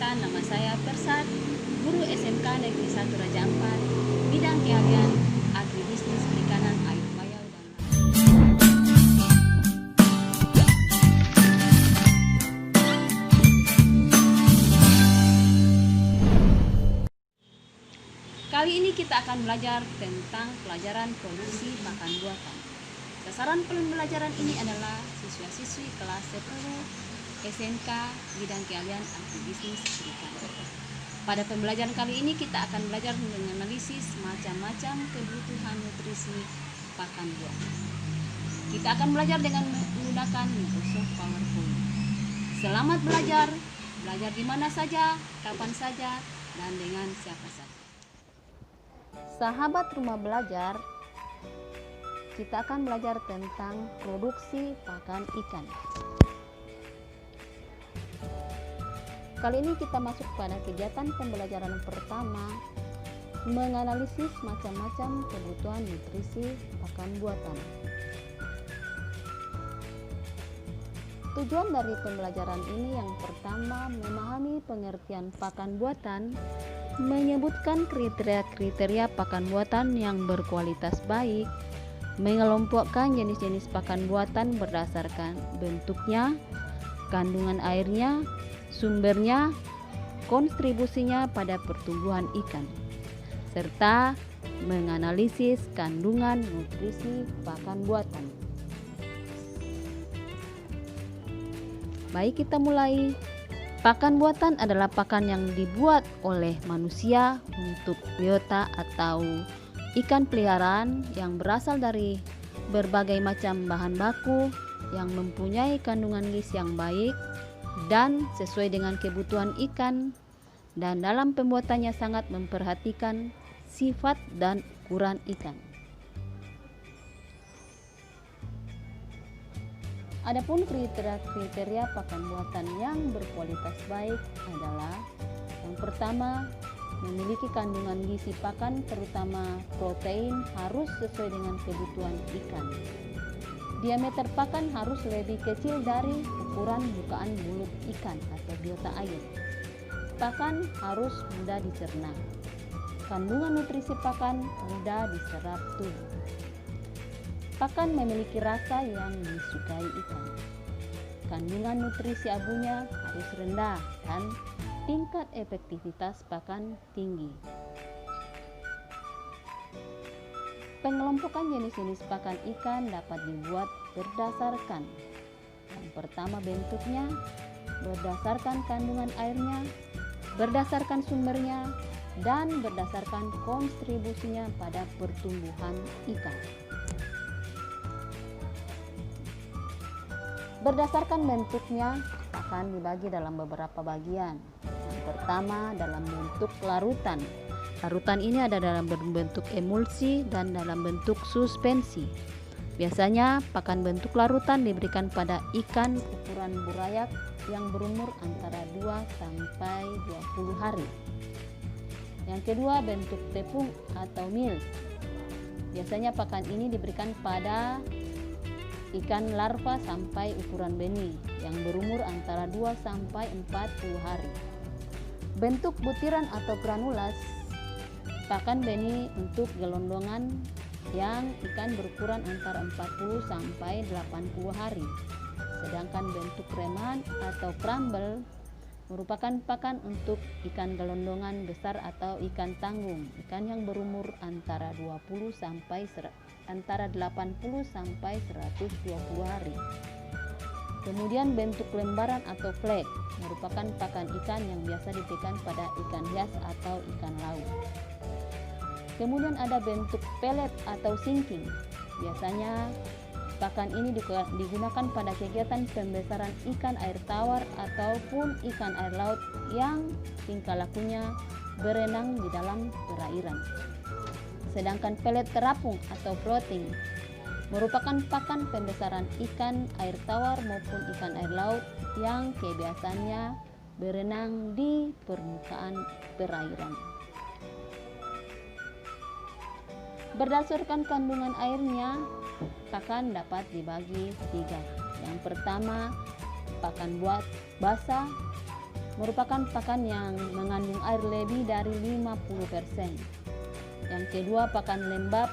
Perkenalkan, nama saya Persat, guru SMK Negeri 1 Raja Ampat, bidang keahlian agribisnis perikanan air payau dan laut. Kali ini kita akan belajar tentang pelajaran produksi pakan buatan. Sasaran pembelajaran ini adalah siswa-siswi kelas 10 SMK bidang keahlian agribisnis perikanan. Pada pembelajaran kali ini kita akan belajar menganalisis macam-macam kebutuhan nutrisi pakan buatan. Kita akan belajar dengan menggunakan Microsoft PowerPoint. Selamat belajar, belajar di mana saja, kapan saja, dan dengan siapa saja. Sahabat rumah belajar, kita akan belajar tentang produksi pakan ikan. Kali ini kita masuk pada kegiatan pembelajaran pertama, menganalisis macam-macam kebutuhan nutrisi pakan buatan. Tujuan dari pembelajaran ini yang pertama, memahami pengertian pakan buatan, menyebutkan kriteria-kriteria pakan buatan yang berkualitas baik, mengelompokkan jenis-jenis pakan buatan berdasarkan bentuknya, kandungan airnya, sumbernya, kontribusinya pada pertumbuhan ikan, serta menganalisis kandungan nutrisi pakan buatan. Baik, kita mulai. Pakan buatan adalah pakan yang dibuat oleh manusia untuk biota atau ikan peliharaan yang berasal dari berbagai macam bahan baku yang mempunyai kandungan gizi yang baik dan sesuai dengan kebutuhan ikan, dan dalam pembuatannya sangat memperhatikan sifat dan ukuran ikan. Adapun kriteria pakan buatan yang berkualitas baik adalah yang pertama, memiliki kandungan gizi pakan terutama protein harus sesuai dengan kebutuhan ikan. Diameter pakan harus lebih kecil dari ukuran bukaan mulut ikan atau biota air. Pakan harus mudah dicerna. Kandungan nutrisi pakan mudah diserap tubuh. Pakan memiliki rasa yang disukai ikan. Kandungan nutrisi abunya harus rendah dan tingkat efektivitas pakan tinggi. Pengelompokan jenis-jenis pakan ikan dapat dibuat berdasarkan yang pertama bentuknya, berdasarkan kandungan airnya, berdasarkan sumbernya, dan berdasarkan kontribusinya pada pertumbuhan ikan. Berdasarkan bentuknya, akan dibagi dalam beberapa bagian. Yang pertama, dalam bentuk larutan. Larutan ini ada dalam bentuk emulsi dan dalam bentuk suspensi. Biasanya pakan bentuk larutan diberikan pada ikan ukuran burayak yang berumur antara 2 sampai 20 hari. Yang kedua, bentuk tepung atau milk. Biasanya pakan ini diberikan pada ikan larva sampai ukuran benih yang berumur antara 2 sampai 40 hari. Bentuk butiran atau granulas, pakan benih untuk gelondongan yang ikan berukuran antara 40 sampai 80 hari. Sedangkan bentuk reman atau crumble merupakan pakan untuk ikan gelondongan besar atau ikan tanggung, ikan yang berumur antara 80 sampai 120 hari. Kemudian bentuk lembaran atau flat merupakan pakan ikan yang biasa diberikan pada ikan hias atau ikan laut. Kemudian ada bentuk pelet atau sinking. Biasanya pakan ini digunakan pada kegiatan pembesaran ikan air tawar ataupun ikan air laut yang tingkah lakunya berenang di dalam perairan. Sedangkan pelet terapung atau floating merupakan pakan pembesaran ikan air tawar maupun ikan air laut yang kebiasaannya berenang di permukaan perairan. Berdasarkan kandungan airnya, pakan dapat dibagi 3. Yang pertama, pakan buat basah, merupakan pakan yang mengandung air lebih dari 50%. Yang kedua, pakan lembab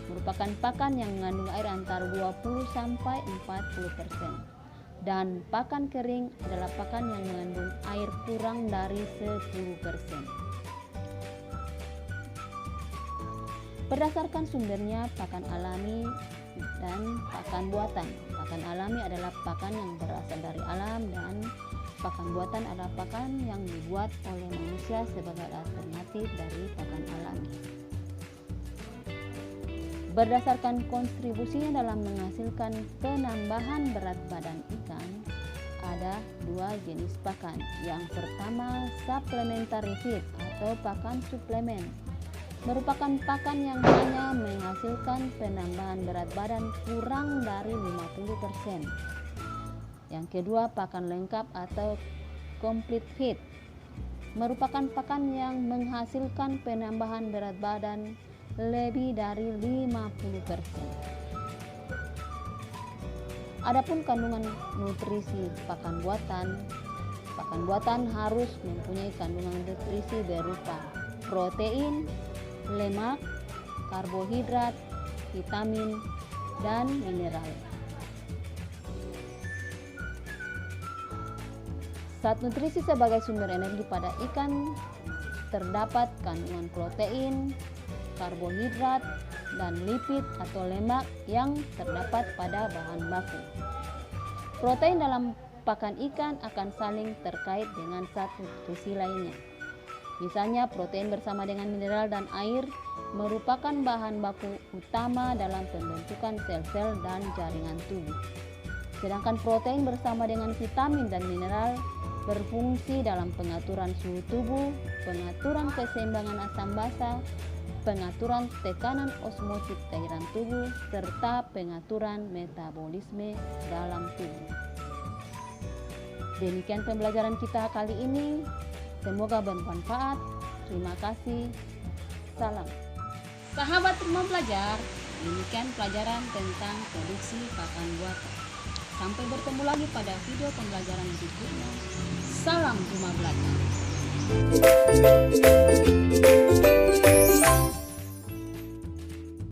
merupakan pakan yang mengandung air antara 20 sampai 40%. Dan pakan kering adalah pakan yang mengandung air kurang dari 10%. Berdasarkan sumbernya, pakan alami dan pakan buatan. Pakan alami adalah pakan yang berasal dari alam, dan pakan buatan adalah pakan yang dibuat oleh manusia sebagai alternatif dari pakan alami. Berdasarkan kontribusinya dalam menghasilkan penambahan berat badan ikan, ada dua jenis pakan. Yang pertama, supplementary feed atau pakan suplemen, merupakan pakan yang hanya menghasilkan penambahan berat badan kurang dari 50%. Yang kedua, pakan lengkap atau complete feed, merupakan pakan yang menghasilkan penambahan berat badan lebih dari 50%. Adapun kandungan nutrisi pakan buatan harus mempunyai kandungan nutrisi berupa protein, lemak, karbohidrat, vitamin, dan mineral. Zat nutrisi sebagai sumber energi pada ikan terdapat kandungan protein, karbohidrat, dan lipid atau lemak yang terdapat pada bahan baku. Protein dalam pakan ikan akan saling terkait dengan zat nutrisi lainnya. Misalnya, protein bersama dengan mineral dan air merupakan bahan baku utama dalam pembentukan sel-sel dan jaringan tubuh. Sedangkan protein bersama dengan vitamin dan mineral berfungsi dalam pengaturan suhu tubuh, pengaturan keseimbangan asam basa, pengaturan tekanan osmosit cairan tubuh, serta pengaturan metabolisme dalam tubuh. Demikian pembelajaran kita kali ini. Semoga bermanfaat. Terima kasih. Salam. Sahabat Rumah Belajar, demikian pelajaran tentang produksi pakan buatan. Sampai bertemu lagi pada video pembelajaran berikutnya. Salam Rumah Belajar.